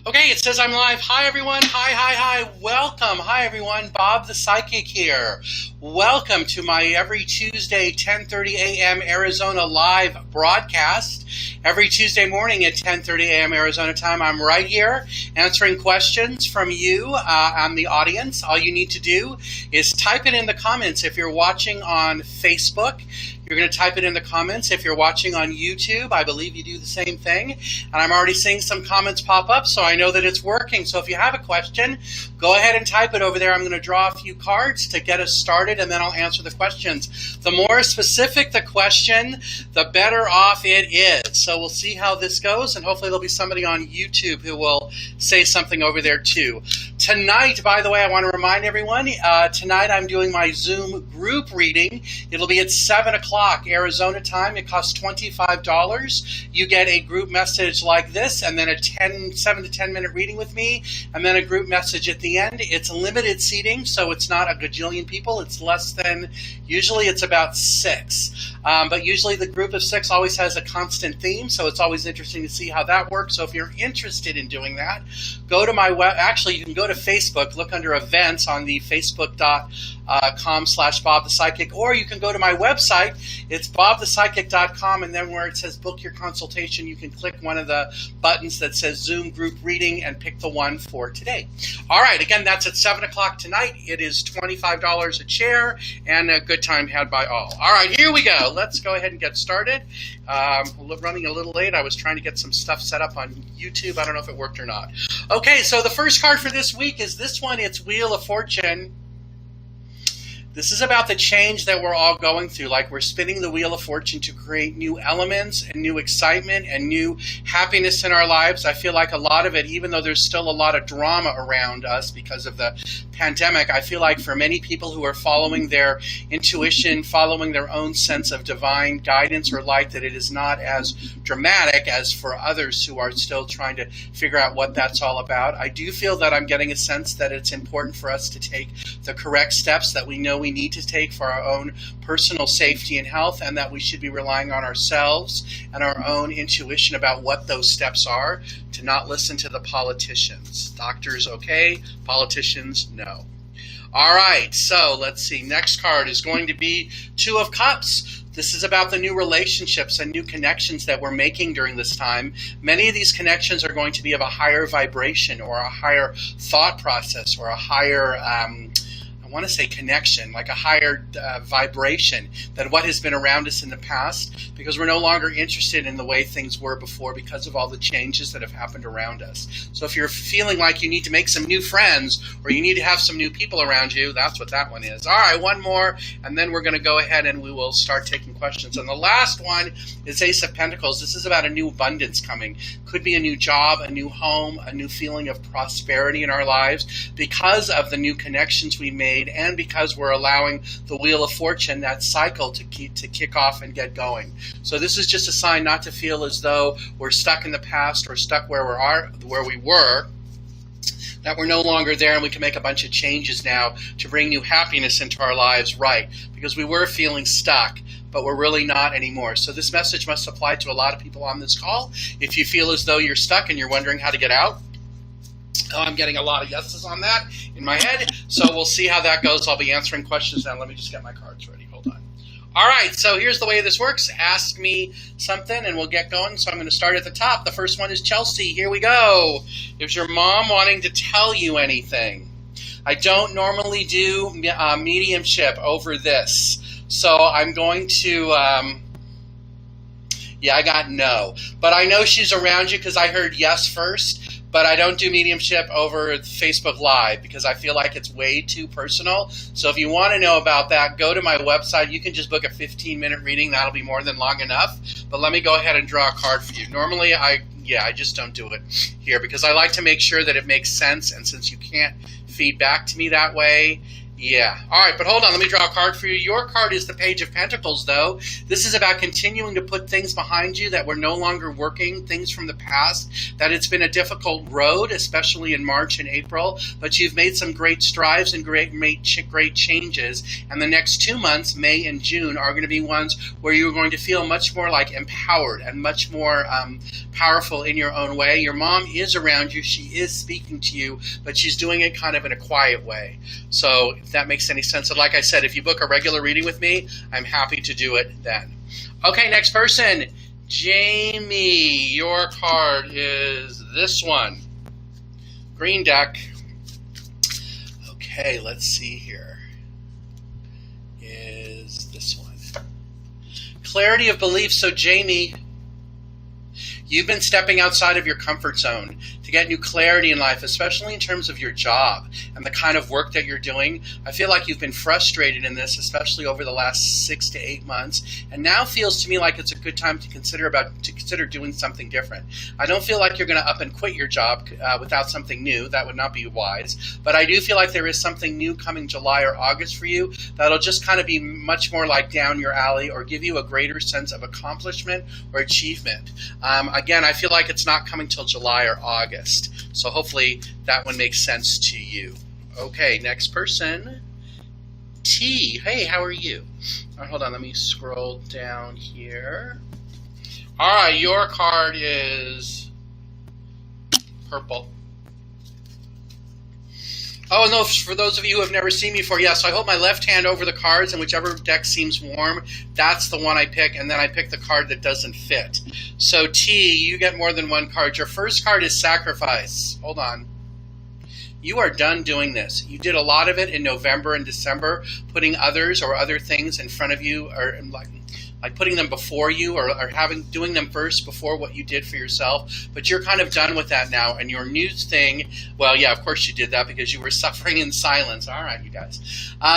Okay, it says I'm live. Hi, everyone. Hi. Welcome. Hi, everyone. Bob the Psychic here. Welcome to my every Tuesday, 10:30 a.m. Arizona live broadcast. Every Tuesday morning at 10:30 a.m. Arizona time, I'm right here answering questions from you. I'm the audience. All you need to do is type it in the comments. If you're watching on Facebook, you're going to type it in the comments. If you're watching on YouTube, I believe you do the same thing. And I'm already seeing some comments pop up, so I know that it's working. So if you have a question, go ahead and type it over there. I'm going to draw a few cards to get us started, and then I'll answer the questions. The more specific the question, the better off it is. So we'll see how this goes, and hopefully there'll be somebody on YouTube who will say something over there too. Tonight, by the way, I want to remind everyone, tonight I'm doing my Zoom group reading. It'll be at 7 o'clock Arizona time. It costs $25. You get a group message like this, and then a 7 to 10 minute reading with me, and then a group message at the end. It's limited seating, so it's not a gajillion people. It's less than, usually it's about 6. But usually the group of 6 always has a constant theme, so it's always interesting to see how that works. So if you're interested in doing that, go to my web. Actually, you can go to Facebook, look under events on the facebook.com/Bob the Psychic, or you can go to my website. It's bobthepsychic.com, and then where it says book your consultation, you can click one of the buttons that says Zoom group reading and pick the one for today. All right, again, that's at 7 o'clock tonight. It is $25 a chair and a good time had by all. All right, here we go. Let's go ahead and get started. Running a little late. I was trying to get some stuff set up on YouTube. I don't know if it worked or not. Okay, so the first card for this week is this one. It's Wheel of Fortune. This is about the change that we're all going through. Like, we're spinning the Wheel of Fortune to create new elements and new excitement and new happiness in our lives. I feel like a lot of it, even though there's still a lot of drama around us because of the pandemic, I feel like for many people who are following their intuition, following their own sense of divine guidance or light, that it is not as dramatic as for others who are still trying to figure out what that's all about. I do feel that I'm getting a sense that it's important for us to take the correct steps that we know we need to take for our own personal safety and health, and that we should be relying on ourselves and our own intuition about what those steps are, to not listen to the politicians. Doctors, okay. Politicians, no. All right, so let's see. Next card is going to be Two of Cups. This is about the new relationships and new connections that we're making during this time. Many of these connections are going to be of a higher vibration or a higher thought process or a higher I want to say connection, like a higher vibration than what has been around us in the past, because we're no longer interested in the way things were before because of all the changes that have happened around us. So if you're feeling like you need to make some new friends or you need to have some new people around you, that's what that one is. All right, one more, and then we're going to go ahead and we will start taking questions. And the last one is Ace of Pentacles. This is about a new abundance coming. Could be a new job, a new home, a new feeling of prosperity in our lives because of the new connections we made, and because we're allowing the Wheel of Fortune, that cycle, to kick off and get going. So this is just a sign not to feel as though we're stuck in the past or stuck where we were, that we're no longer there, and we can make a bunch of changes now to bring new happiness into our lives, right? Because we were feeling stuck, but we're really not anymore. So this message must apply to a lot of people on this call. If you feel as though you're stuck and you're wondering how to get out, oh, I'm getting a lot of yeses on that in my head, so we'll see how that goes. I'll be answering questions now. Let me just get my cards ready. Hold on. All right, so here's the way this works. Ask me something, and we'll get going. So I'm going to start at the top. The first one is Chelsea. Here we go. Is your mom wanting to tell you anything? I don't normally do mediumship over this, so I'm going to... yeah, I got no. But I know she's around you because I heard yes first. But I don't do mediumship over Facebook Live because I feel like it's way too personal. So if you want to know about that, go to my website. You can just book a 15-minute reading. That'll be more than long enough. But let me go ahead and draw a card for you. Normally, I just don't do it here because I like to make sure that it makes sense. And since you can't feed back to me that way, Yeah. All right, but hold on. Let me draw a card for you. Your card is the Page of Pentacles, though. This is about continuing to put things behind you that were no longer working, things from the past, that it's been a difficult road, especially in March and April, but you've made some great strides and made great changes. And the next 2 months, May and June, are going to be ones where you're going to feel much more like empowered and much more powerful in your own way. Your mom is around you. She is speaking to you, but she's doing it kind of in a quiet way. So if that makes any sense. And like I said, if you book a regular reading with me, I'm happy to do it then. Okay, next person. Jamie, your card is this one. Green deck. Okay, let's see here. Is this one. Clarity of belief. So Jamie, you've been stepping outside of your comfort zone to get new clarity in life, especially in terms of your job and the kind of work that you're doing. I feel like you've been frustrated in this, especially over the last 6 to 8 months, and now feels to me like it's a good time to consider doing something different. I don't feel like you're going to up and quit your job without something new. That would not be wise. But I do feel like there is something new coming July or August for you that'll just kind of be much more like down your alley or give you a greater sense of accomplishment or achievement. Again, I feel like it's not coming till July or August. So hopefully that one makes sense to you. Okay, next person. T. Hey, how are you? All right, hold on, let me scroll down here. All right, your card is purple. Oh, no, for those of you who have never seen me before, yes, I hold my left hand over the cards, and whichever deck seems warm, that's the one I pick, and then I pick the card that doesn't fit. So, T, you get more than one card. Your first card is Sacrifice. Hold on. You are done doing this. You did a lot of it in November and December, putting others or other things in front of you, or like putting them before you, or doing them first before what you did for yourself. But you're kind of done with that now, and your new thing, well, yeah, of course you did that because you were suffering in silence. All right, you guys.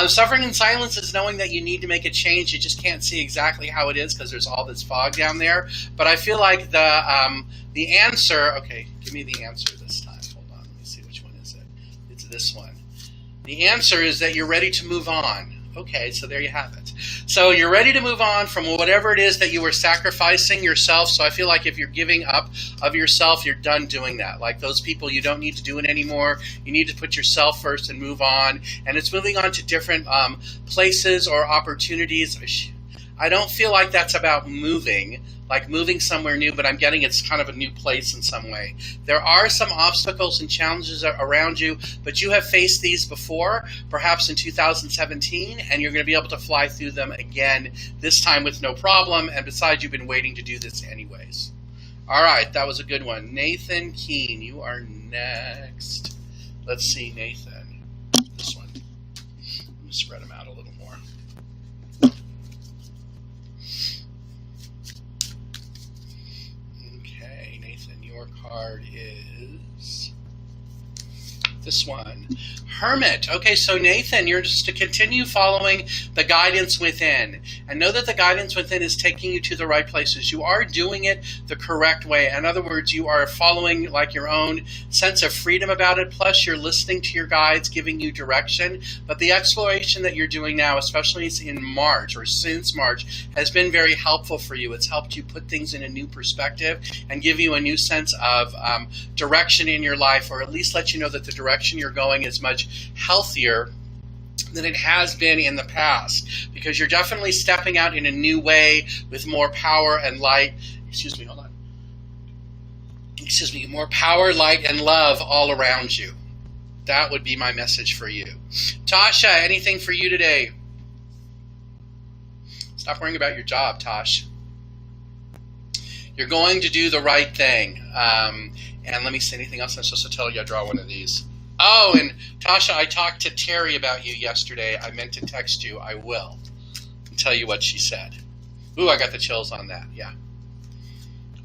Suffering in silence is knowing that you need to make a change. You just can't see exactly how it is because there's all this fog down there. But I feel like the answer, okay, give me the answer this time. Hold on, let me see which one is it. It's this one. The answer is that you're ready to move on. Okay, so there you have it. So you're ready to move on from whatever it is that you were sacrificing yourself. So I feel like if you're giving up of yourself, you're done doing that. Like those people, you don't need to do it anymore. You need to put yourself first and move on. And it's moving on to different places or opportunities. I don't feel like that's about moving, like moving somewhere new, but I'm getting it's kind of a new place in some way. There are some obstacles and challenges around you, but you have faced these before, perhaps in 2017, and you're going to be able to fly through them again, this time with no problem, and besides, you've been waiting to do this anyways. All right, that was a good one. Nathan Keene, you are next. Let's see, Nathan. This one. Let me spread them out a little more. Your card is this one. Hermit. Okay, so Nathan, you're just to continue following the guidance within. And know that the guidance within is taking you to the right places. You are doing it the correct way. In other words, you are following like your own sense of freedom about it. Plus, you're listening to your guides, giving you direction. But the exploration that you're doing now, especially in March or since March, has been very helpful for you. It's helped you put things in a new perspective and give you a new sense of direction in your life, or at least let you know that the direction you're going is much healthier than it has been in the past, because you're definitely stepping out in a new way with more power and light. Excuse me, hold on. Excuse me, more power, light, and love all around you. That would be my message for you. Tasha, anything for you today? Stop worrying about your job, Tosh. You're going to do the right thing. And let me see anything else I'm supposed to tell you. I draw one of these. Oh, and Tasha, I talked to Terry about you yesterday. I meant to text you. I will tell you what she said. Ooh, I got the chills on that. Yeah.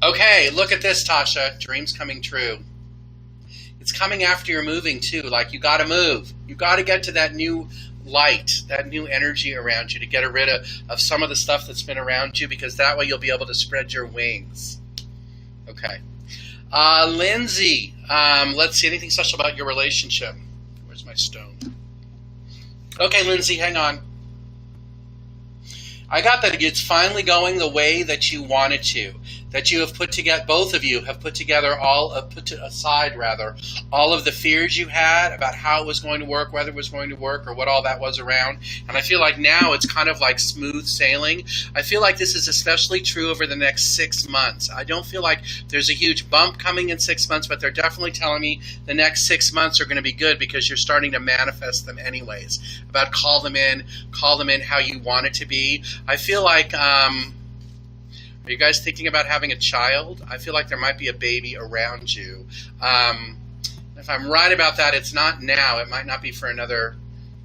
Okay, look at this, Tasha. Dreams coming true. It's coming after you're moving, too. Like, you got to move. You got to get to that new light, that new energy around you to get rid of some of the stuff that's been around you, because that way you'll be able to spread your wings. Okay. Lindsay, let's see, anything special about your relationship? Where's my stone? Okay, Lindsay, hang on. I got that it's finally going the way that you want it to. That you have put together, both of you have put together aside all of the fears you had about how it was going to work, whether it was going to work, or what all that was around. And I feel like now it's kind of like smooth sailing. I feel like this is especially true over the next 6 months. I don't feel like there's a huge bump coming in 6 months, but they're definitely telling me the next 6 months are going to be good because you're starting to manifest them anyways. About call them in how you want it to be. I feel like, are you guys thinking about having a child? I feel like there might be a baby around you. If I'm right about that, it's not now. It might not be for another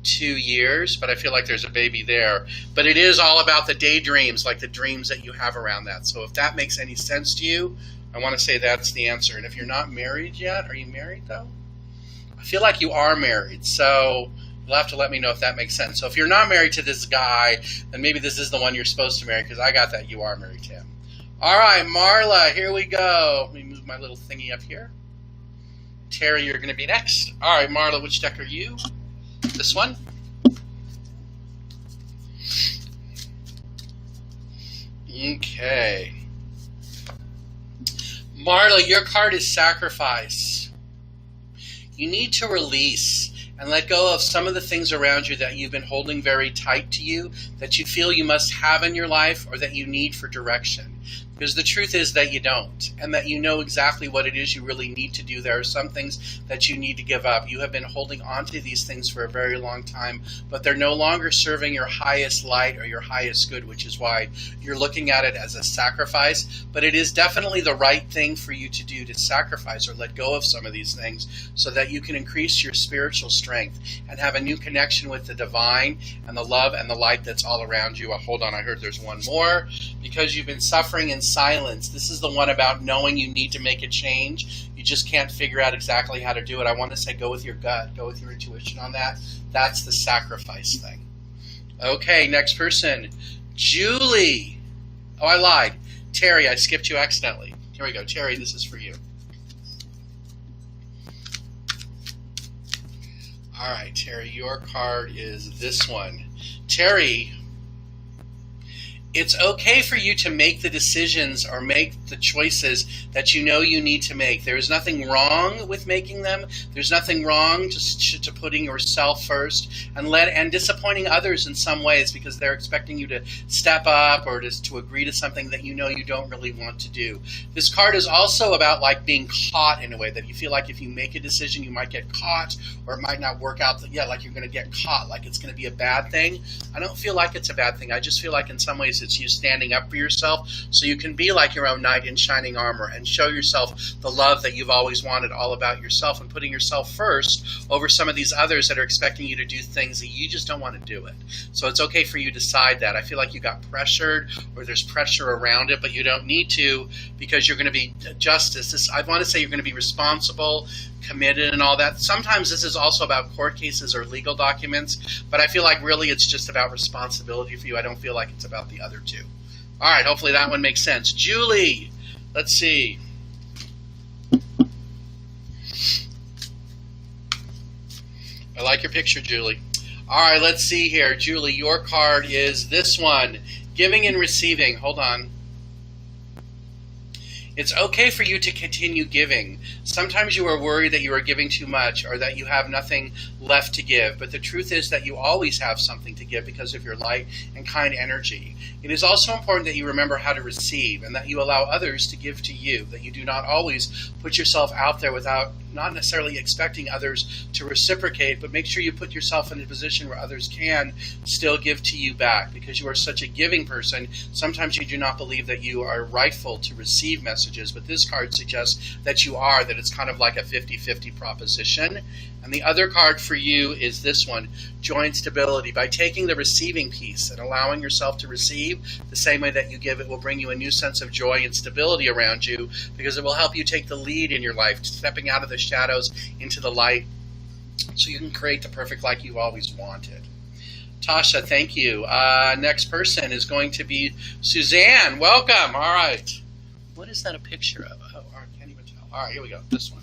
2 years, but I feel like there's a baby there. But it is all about the daydreams, like the dreams that you have around that. So if that makes any sense to you, I want to say that's the answer. And if you're not married yet, are you married though? I feel like you are married, so you'll have to let me know if that makes sense. So if you're not married to this guy, then maybe this is the one you're supposed to marry, because I got that you are married to him. All right, Marla, here we go. Let me move my little thingy up here. Terry, you're going to be next. All right, Marla, which deck are you? This one? Okay. Marla, your card is Sacrifice. You need to release and let go of some of the things around you that you've been holding very tight to you, that you feel you must have in your life or that you need for direction. Because the truth is that you don't, and that you know exactly what it is you really need to do. There are some things that you need to give up. You have been holding on to these things for a very long time, but they're no longer serving your highest light or your highest good, which is why you're looking at it as a sacrifice. But it is definitely the right thing for you to do, to sacrifice or let go of some of these things so that you can increase your spiritual strength and have a new connection with the divine and the love and the light that's all around you. Hold on, I heard there's one more. Because you've been suffering in silence. This is the one about knowing you need to make a change. You just can't figure out exactly how to do it. I want to say go with your gut, go with your intuition on that. That's the sacrifice thing. Okay, next person. Julie. Oh, I lied. Terry, I skipped you accidentally. Here we go. Terry, this is for you. All right, Terry, your card is this one. Terry, it's okay for you to make the decisions or make the choices that you know you need to make. There is nothing wrong with making them. There's nothing wrong to putting yourself first and disappointing others in some ways because they're expecting you to step up or just to agree to something that you know you don't really want to do. This card is also about like being caught in a way that you feel like if you make a decision you might get caught or it might not work out. Yeah, like you're going to get caught, like it's going to be a bad thing. I don't feel like it's a bad thing. I just feel like in some ways it's you standing up for yourself so you can be like your own knight in shining armor and show yourself the love that you've always wanted all about yourself and putting yourself first over some of these others that are expecting you to do things that you just don't want to do it. So it's okay for you to decide that. I feel like you got pressured or there's pressure around it, but you don't need to because you're going to be justice. I want to say you're going to be responsible, committed and all that. Sometimes this is also about court cases or legal documents, but I feel like really it's just about responsibility for you. I don't feel like it's about the other two. All right, hopefully that one makes sense. Julie, let's see. I like your picture, Julie. All right, let's see here. Julie, your card is this one, giving and receiving. Hold on. It's okay for you to continue giving. Sometimes you are worried that you are giving too much or that you have nothing left to give, but the truth is that you always have something to give because of your light and kind energy. It is also important that you remember how to receive and that you allow others to give to you, that you do not always put yourself out there without not necessarily expecting others to reciprocate, but make sure you put yourself in a position where others can still give to you back. Because you are such a giving person, sometimes you do not believe that you are rightful to receive messages, but this card suggests that you are, that it's kind of like a 50-50 proposition. And the other card for you is this one, Joy and Stability. By taking the receiving piece and allowing yourself to receive the same way that you give, it will bring you a new sense of joy and stability around you because it will help you take the lead in your life, stepping out of the shadows into the light so you can create the perfect life you've always wanted. Tasha, thank you. Next person is going to be Suzanne. Welcome. All right. What is that a picture of? Oh, I can't even tell. All right, here we go. This one.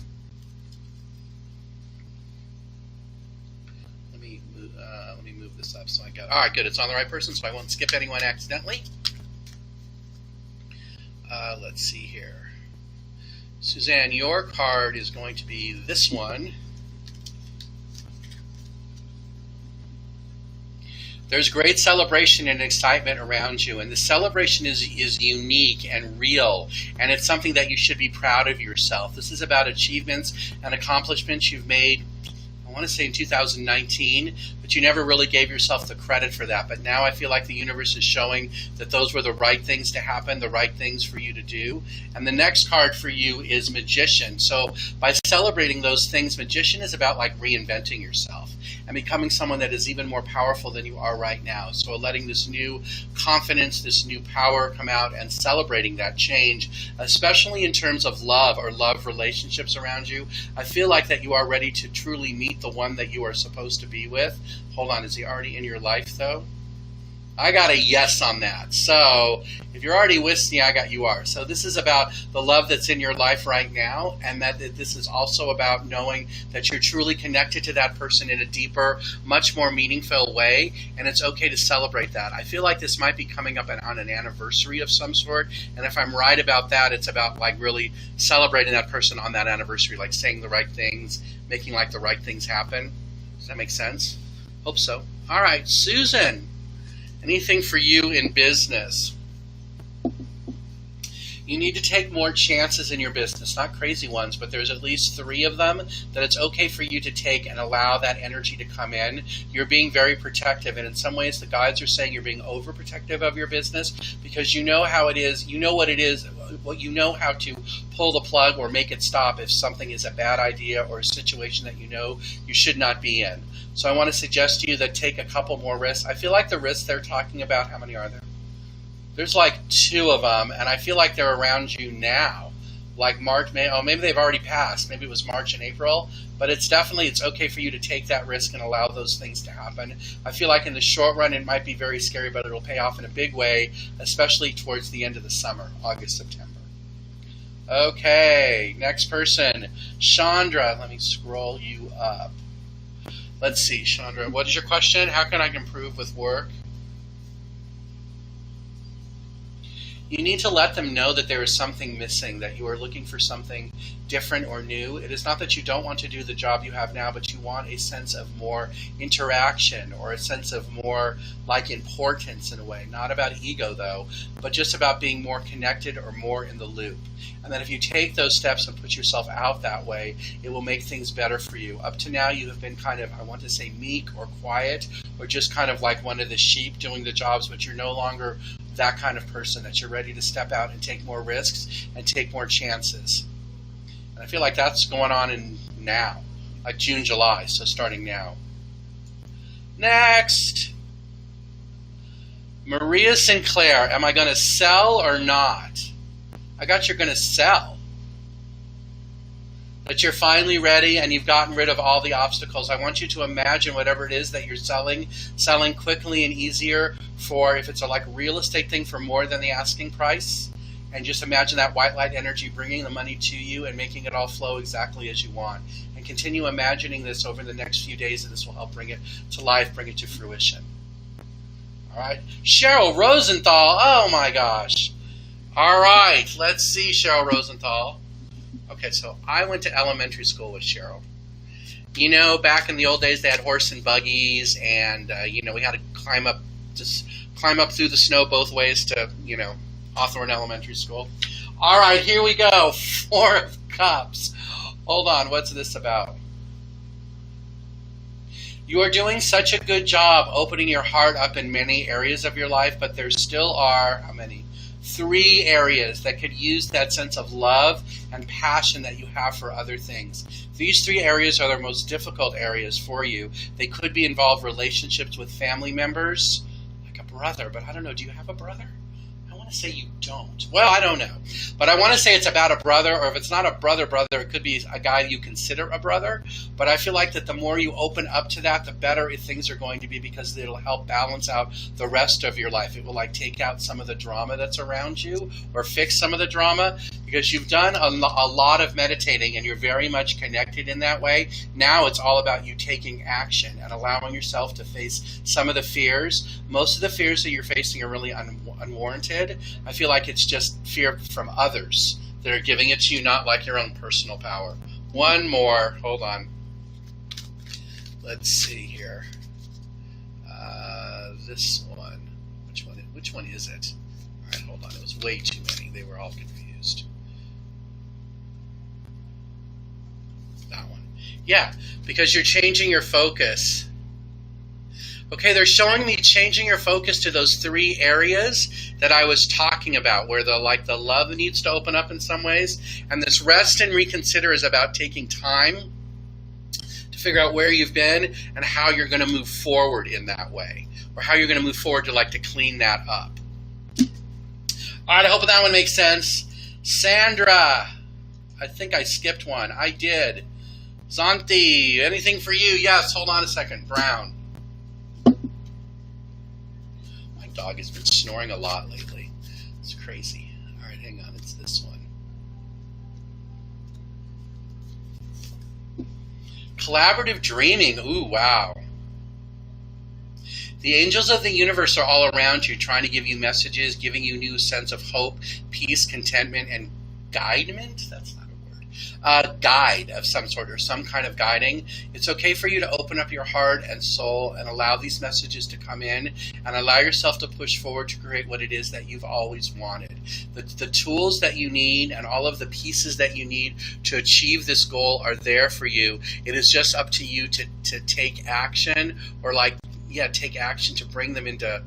Let me move this up so I got. All right, good. It's on the right person, so I won't skip anyone accidentally. Let's see here. Suzanne, your card is going to be this one. There's great celebration and excitement around you, and the celebration is unique and real, and it's something that you should be proud of yourself. This is about achievements and accomplishments you've made, I want to say in 2019, but you never really gave yourself the credit for that. But now I feel like the universe is showing that those were the right things to happen, the right things for you to do. And the next card for you is Magician. So by celebrating those things, Magician is about like reinventing yourself and becoming someone that is even more powerful than you are right now. So letting this new confidence, this new power come out and celebrating that change, especially in terms of love or love relationships around you. I feel like that you are ready to truly meet the one that you are supposed to be with. Hold on, is he already in your life though? I got a yes on that. So if you're already with me, I got you are. So this is about the love that's in your life right now, and that this is also about knowing that you're truly connected to that person in a deeper, much more meaningful way, and it's okay to celebrate that. I feel like this might be coming up on an anniversary of some sort, and if I'm right about that, it's about like really celebrating that person on that anniversary, like saying the right things, making like the right things happen. Does that make sense? Hope so. All right, Susan. Anything for you in business? You need to take more chances in your business, not crazy ones, but there's at least 3 of them that it's okay for you to take and allow that energy to come in. You're being very protective, and in some ways the guides are saying you're being overprotective of your business because you know how it is, you know what it is, you know how to pull the plug or make it stop if something is a bad idea or a situation that you know you should not be in. So I want to suggest to you that take a couple more risks. I feel like the risks they're talking about, how many are there? There's like 2 of them, and I feel like they're around you now. Like March, May, oh, maybe they've already passed. Maybe it was March and April, but it's okay for you to take that risk and allow those things to happen. I feel like in the short run, it might be very scary, but it'll pay off in a big way, especially towards the end of the summer, August, September. Okay, next person, Chandra. Let me scroll you up. Let's see, Chandra, what is your question? How can I improve with work? You need to let them know that there is something missing, that you are looking for something different or new. It is not that you don't want to do the job you have now, but you want a sense of more interaction or a sense of more like importance in a way. Not about ego though, but just about being more connected or more in the loop. And then if you take those steps and put yourself out that way, it will make things better for you. Up to now you have been kind of, I want to say meek or quiet or just kind of like one of the sheep doing the jobs, but you're no longer that kind of person, that you're ready to step out and take more risks and take more chances. And I feel like that's going on in now, like June, July, so starting now. Next, Maria Sinclair, am I going to sell or not? I got you're going to sell. That you're finally ready and you've gotten rid of all the obstacles. I want you to imagine whatever it is that you're selling quickly and easier for, if it's a like real estate thing, for more than the asking price. And just imagine that white light energy bringing the money to you and making it all flow exactly as you want. And continue imagining this over the next few days, and this will help bring it to life, bring it to fruition. All right. Cheryl Rosenthal. Oh my gosh. All right. Let's see, Cheryl Rosenthal. Okay, so I went to elementary school with Cheryl. You know, back in the old days, they had horse and buggies, and you know, we had to climb up through the snow both ways to, you know, Hawthorne Elementary School. All right, here we go. 4 of Cups. Hold on, what's this about? You are doing such a good job opening your heart up in many areas of your life, but there still are, how many? 3 areas that could use that sense of love and passion that you have for other things. These 3 areas are the most difficult areas for you. They could be involved relationships with family members, like a brother, but I don't know, do you have a brother? I want to say you don't. Well, I don't know. But I want to say it's about a brother, or if it's not a brother, it could be a guy you consider a brother. But I feel like that the more you open up to that, the better things are going to be, because it'll help balance out the rest of your life. It will like take out some of the drama that's around you, or fix some of the drama, because you've done a lot of meditating and you're very much connected in that way. Now it's all about you taking action and allowing yourself to face some of the fears. Most of the fears that you're facing are really unwarranted. I feel like it's just fear from others that are giving it to you, not like your own personal power. One more. Hold on. Let's see here. This one. Which one is it? All right, hold on. It was way too many. They were all confused. That one. Yeah, because you're changing your focus. Okay, they're showing me changing your focus to those 3 areas that I was talking about, where the love needs to open up in some ways. And this rest and reconsider is about taking time to figure out where you've been and how you're going to move forward in that way, or how you're going to move forward to clean that up. All right, I hope that one makes sense. Sandra, I think I skipped one. I did. Zanti, anything for you? Yes, hold on a second. Brown. Dog has been snoring a lot lately. It's crazy. All right, hang on. It's this one. Collaborative dreaming. Ooh, wow. The angels of the universe are all around you, trying to give you messages, giving you a new sense of hope, peace, contentment, and guidement. That's not a word. Guide of some sort, or some kind of guiding. It's okay for you to open up your heart and soul and allow these messages to come in, and allow yourself to push forward to create what it is that you've always wanted. The tools that you need and all of the pieces that you need to achieve this goal are there for you. It is just up to you to take action, or take action to bring them into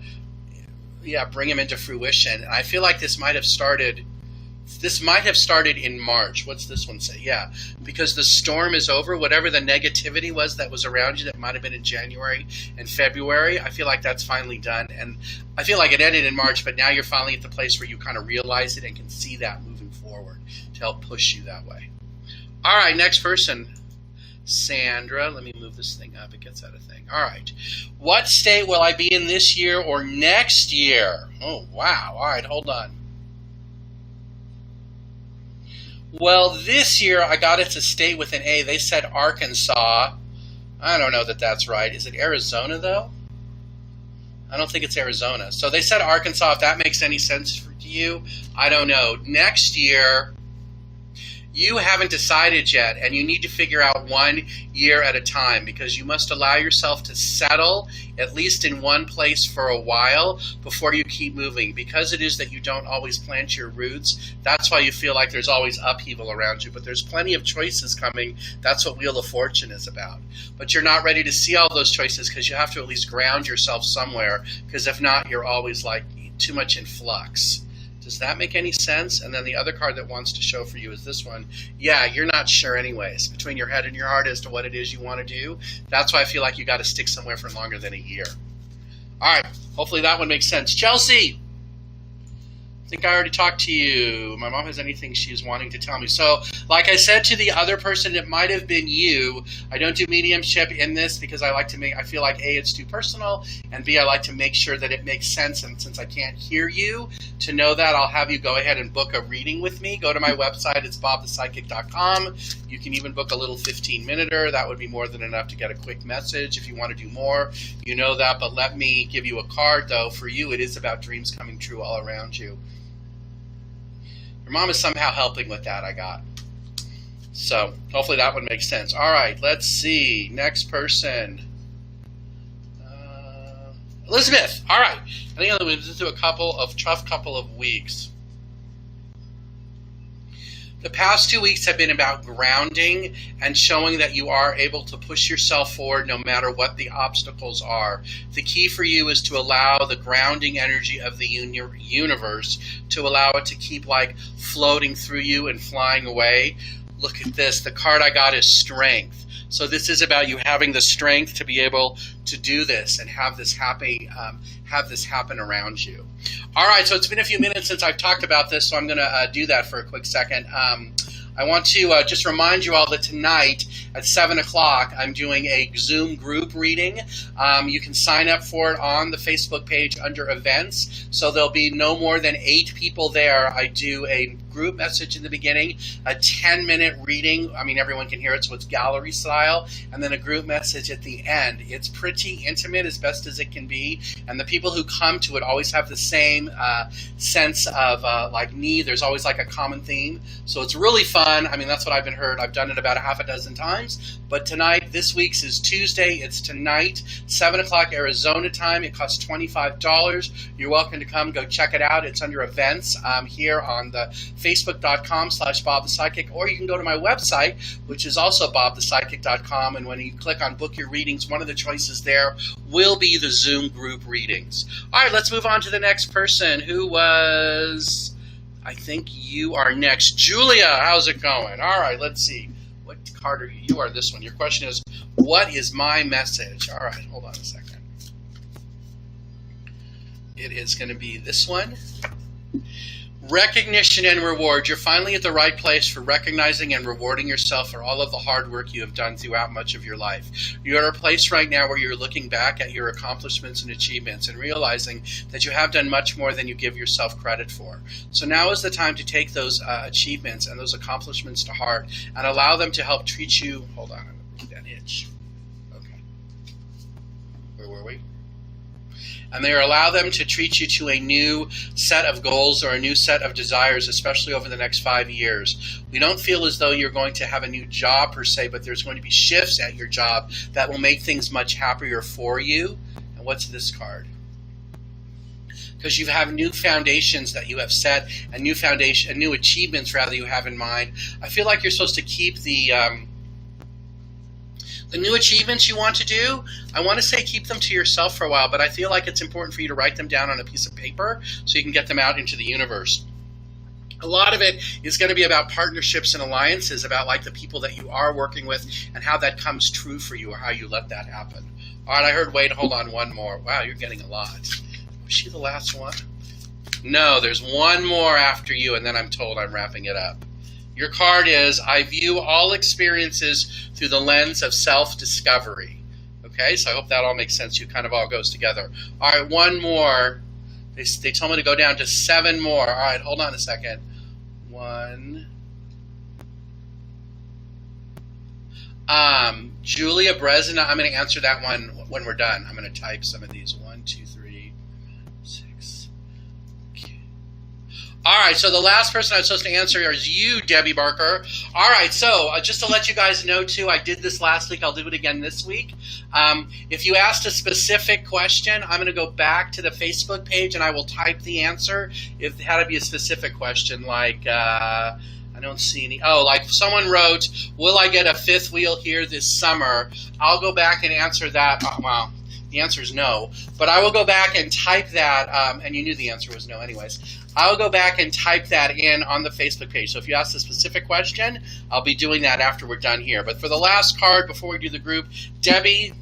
fruition. And I feel like this might have started in March. What's this one say? Yeah, because the storm is over. Whatever the negativity was that was around you that might have been in January and February, I feel like that's finally done. And I feel like it ended in March, but now you're finally at the place where you kind of realize it and can see that moving forward to help push you that way. All right, next person. Sandra, let me move this thing up. It gets out of thing. All right. What state will I be in this year or next year? Oh, wow. All right, hold on. Well, this year I got it to state with an A. They said Arkansas. I don't know that that's right. Is it Arizona, though? I don't think it's Arizona. So they said Arkansas. If that makes any sense to you, I don't know. Next year, you haven't decided yet, and you need to figure out 1 year at a time, because you must allow yourself to settle at least in one place for a while before you keep moving. Because it is that you don't always plant your roots, that's why you feel like there's always upheaval around you. But there's plenty of choices coming. That's what Wheel of Fortune is about. But you're not ready to see all those choices, because you have to at least ground yourself somewhere, because if not, you're always too much in flux. Does that make any sense? And then the other card that wants to show for you is this one. Yeah, you're not sure anyways, between your head and your heart, as to what it is you want to do. That's why I feel like you got to stick somewhere for longer than a year. All right, hopefully that one makes sense. Chelsea, I think I already talked to you. My mom has anything she's wanting to tell me. So, like I said to the other person, it might have been you. I don't do mediumship in this because I feel like A, it's too personal, and B, I like to make sure that it makes sense. And since I can't hear you, to know that, I'll have you go ahead and book a reading with me. Go to my website. It's bobthepsychic.com. You can even book a little 15-minuter. That would be more than enough to get a quick message. If you want to do more, you know that. But let me give you a card, though. For you, it is about dreams coming true all around you. Your mom is somehow helping with that, I got. So hopefully that one makes sense. All right, let's see. Next person. Elizabeth. All right. I think we've been through a tough couple of weeks. The past 2 weeks have been about grounding and showing that you are able to push yourself forward no matter what the obstacles are. The key for you is to allow the grounding energy of the universe to allow it to keep floating through you and flying away. Look at this. The card I got is Strength. So this is about you having the strength to be able to do this and have this happen around you. All right, so it's been a few minutes since I've talked about this, so I'm going to do that for a quick second. I want to just remind you all that tonight at 7 o'clock I'm doing a Zoom group reading. You can sign up for it on the Facebook page under events. So there'll be no more than 8 people there. I do a group message in the beginning, a 10-minute reading. I mean, everyone can hear it, so it's gallery style, and then a group message at the end. It's pretty intimate as best as it can be, and the people who come to it always have the same sense of like need. There's always like a common theme, so it's really fun. I mean, that's what I've been heard. I've done it about a half a dozen times, but tonight, this week's is Tuesday. It's tonight, 7 o'clock Arizona time. It costs $25. You're welcome to come. Go check it out. It's under events here on the Facebook.com/Bob the Psychic, or you can go to my website, which is also BobThePsychic.com, and when you click on Book Your Readings, one of the choices there will be the Zoom group readings. All right, let's move on to the next person, who was, I think you are next. Julia, how's it going? All right, let's see. What card are you? You are this one. Your question is, what is my message? All right, hold on a second. It is going to be this one. Recognition and reward. You're finally at the right place for recognizing and rewarding yourself for all of the hard work you have done throughout much of your life. You're at a place right now where you're looking back at your accomplishments and achievements and realizing that you have done much more than you give yourself credit for. So now is the time to take those achievements and those accomplishments to heart and allow them to help treat you. Hold on, I'm going to move that itch. Okay. Where were we? And they allow them to treat you to a new set of goals or a new set of desires, especially over the next 5 years. We don't feel as though you're going to have a new job per se, but there's going to be shifts at your job that will make things much happier for you. And what's this card? Because you have new foundations that you have set, and new achievements rather you have in mind. I feel like you're supposed to keep the new achievements you want to do, I want to say keep them to yourself for a while, but I feel like it's important for you to write them down on a piece of paper so you can get them out into the universe. A lot of it is going to be about partnerships and alliances, about like the people that you are working with and how that comes true for you or how you let that happen. All right, I heard, wait, hold on, one more. Wow, you're getting a lot. Was she the last one? No, there's one more after you, and then I'm told I'm wrapping it up. Your card is, I view all experiences through the lens of self-discovery. Okay, so I hope that all makes sense. You kind of all goes together. All right, one more. They told me to go down to 7 more. All right, hold on a second. 1. Julia Brezina, I'm going to answer that one when we're done. I'm going to type some of these. 1, 2, 3, 6. Okay. All right, so the last person I'm supposed to answer is you, Debbie Barker. All right, so just to let you guys know, too, I did this last week. I'll do it again this week. If you asked a specific question, I'm going to go back to the Facebook page, and I will type the answer. If it had to be a specific question, like I don't see any. Oh, like someone wrote, will I get a 5th wheel here this summer? I'll go back and answer that. Well, the answer is no. But I will go back and type that, and you knew the answer was no anyways. I'll go back and type that in on the Facebook page. So if you ask a specific question, I'll be doing that after we're done here. But for the last card, before we do the group, Debbie,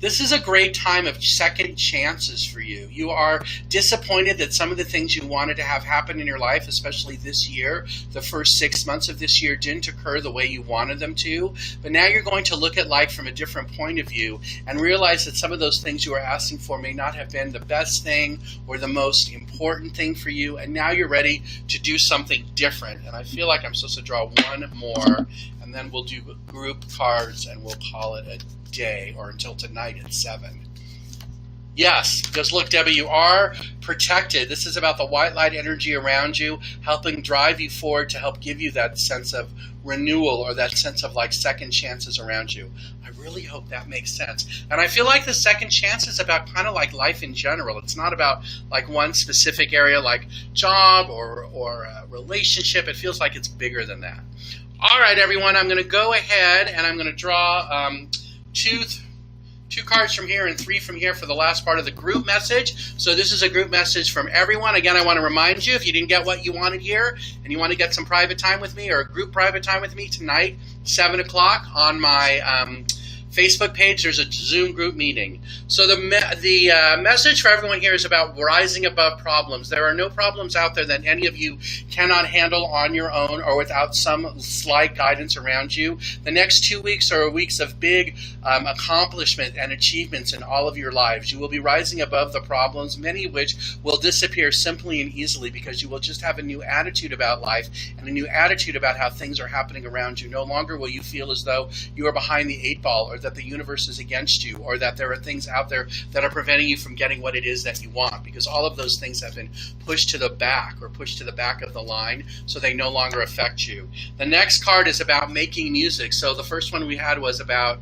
this is a great time of second chances for you. You are disappointed that some of the things you wanted to have happen in your life, especially this year, the first 6 months of this year didn't occur the way you wanted them to. But now you're going to look at life from a different point of view and realize that some of those things you were asking for may not have been the best thing or the most important thing for you. And now you're ready to do something different. And I feel like I'm supposed to draw one more, and then we'll do group cards and we'll call it a day, or until tonight at 7. Yes, because look, Debbie, you are protected. This is about the white light energy around you, helping drive you forward to help give you that sense of renewal or that sense of like second chances around you. I really hope that makes sense. And I feel like the second chance is about kind of like life in general. It's not about like one specific area like job or relationship. It feels like it's bigger than that. All right, everyone, I'm going to go ahead and I'm going to draw 2 cards from here and 3 from here for the last part of the group message. So this is a group message from everyone. Again, I want to remind you, if you didn't get what you wanted here and you want to get some private time with me or a group private time with me tonight, 7 o'clock on my Facebook page, there's a Zoom group meeting. So the message for everyone here is about rising above problems. There are no problems out there that any of you cannot handle on your own or without some slight guidance around you. The next 2 weeks are weeks of big accomplishment and achievements in all of your lives. You will be rising above the problems, many of which will disappear simply and easily because you will just have a new attitude about life and a new attitude about how things are happening around you. No longer will you feel as though you are behind the 8 ball or that the universe is against you or that there are things out there that are preventing you from getting what it is that you want, because all of those things have been pushed to the back or pushed to the back of the line, so they no longer affect you. The next card is about making music. So the first one we had was about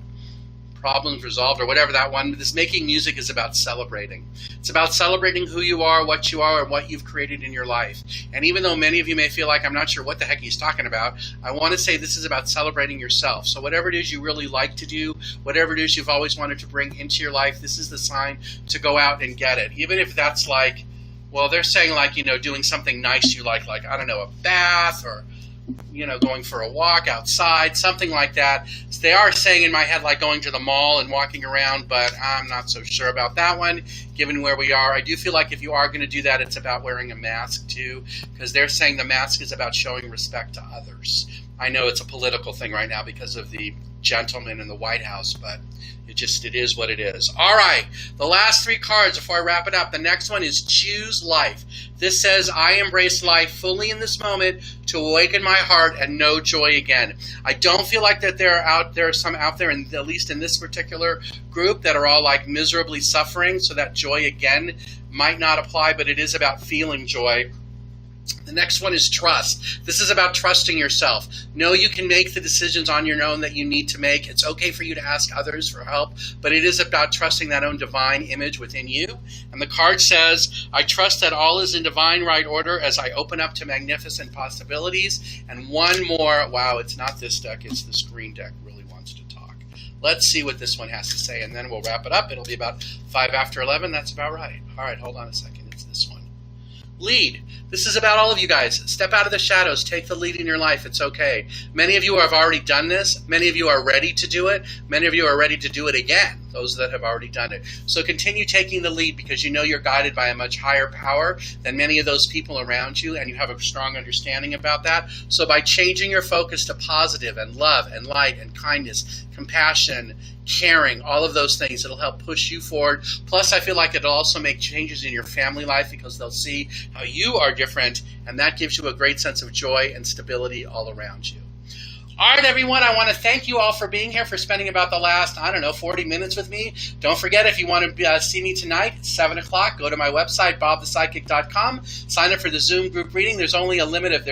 problems resolved or whatever that one. This making music is about celebrating. It's about celebrating who you are, and what you've created in your life. And even though many of you may feel like I'm not sure what the heck he's talking about, I want to say this is about celebrating yourself. So whatever it is you really like to do, whatever it is you've always wanted to bring into your life, this is the sign to go out and get it. Even if that's like, well, they're saying like, you know, doing something nice you like, I don't know, a bath or, you know, going for a walk outside, something like that. So they are saying in my head like going to the mall and walking around, but I'm not so sure about that one, given where we are. I do feel like if you are going to do that, it's about wearing a mask too, because they're saying the mask is about showing respect to others. I know it's a political thing right now because of the gentleman in the White House, but it is what it is. All right, the last 3 cards before I wrap it up. The next one is choose life. This says, I embrace life fully in this moment to awaken my heart and know joy again. I don't feel like that there are some out there, and at least in this particular group, that are all like miserably suffering, so that joy again might not apply, but it is about feeling joy. The next one is trust. This is about trusting yourself. Know you can make the decisions on your own that you need to make. It's okay for you to ask others for help, but it is about trusting that own divine image within you. And the card says, I trust that all is in divine right order as I open up to magnificent possibilities. And one more, wow, it's not this deck, it's the screen deck really wants to talk. Let's see what this one has to say, and then we'll wrap it up. It'll be about 5 after 11. That's about right. All right, hold on a second. It's this one. Lead. This is about all of you guys. Step out of the shadows. Take the lead in your life. It's okay. Many of you have already done this. Many of you are ready to do it. Many of you are ready to do it again, those that have already done it. So continue taking the lead, because you know you're guided by a much higher power than many of those people around you, and you have a strong understanding about that. So by changing your focus to positive and love and light and kindness, compassion, caring, all of those things, it'll help push you forward. Plus, I feel like it'll also make changes in your family life, because they'll see how you are different, and that gives you a great sense of joy and stability all around you. All right, everyone, I want to thank you all for being here, for spending about the last, 40 minutes with me. Don't forget, if you want to see me tonight at 7 o'clock, go to my website, bobthepsychic.com. Sign up for the Zoom group reading. There's a limit of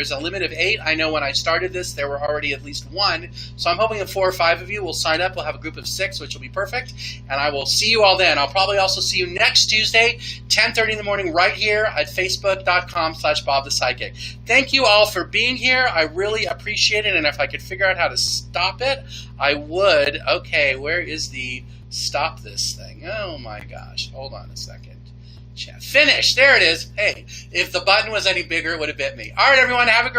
8. I know when I started this, there were already at least 1. So I'm hoping that 4 or 5 of you will sign up. We'll have a group of 6, which will be perfect. And I will see you all then. I'll probably also see you next Tuesday, 10:30 in the morning, right here at facebook.com/bobthepsychic. Thank you all for being here. I really appreciate it. And if I could figure out how to stop it, I would. Okay, where is the stop this thing? Oh my gosh, hold on a second. Finish, there it is. Hey, if the button was any bigger, it would have bit me. All right, everyone, have a great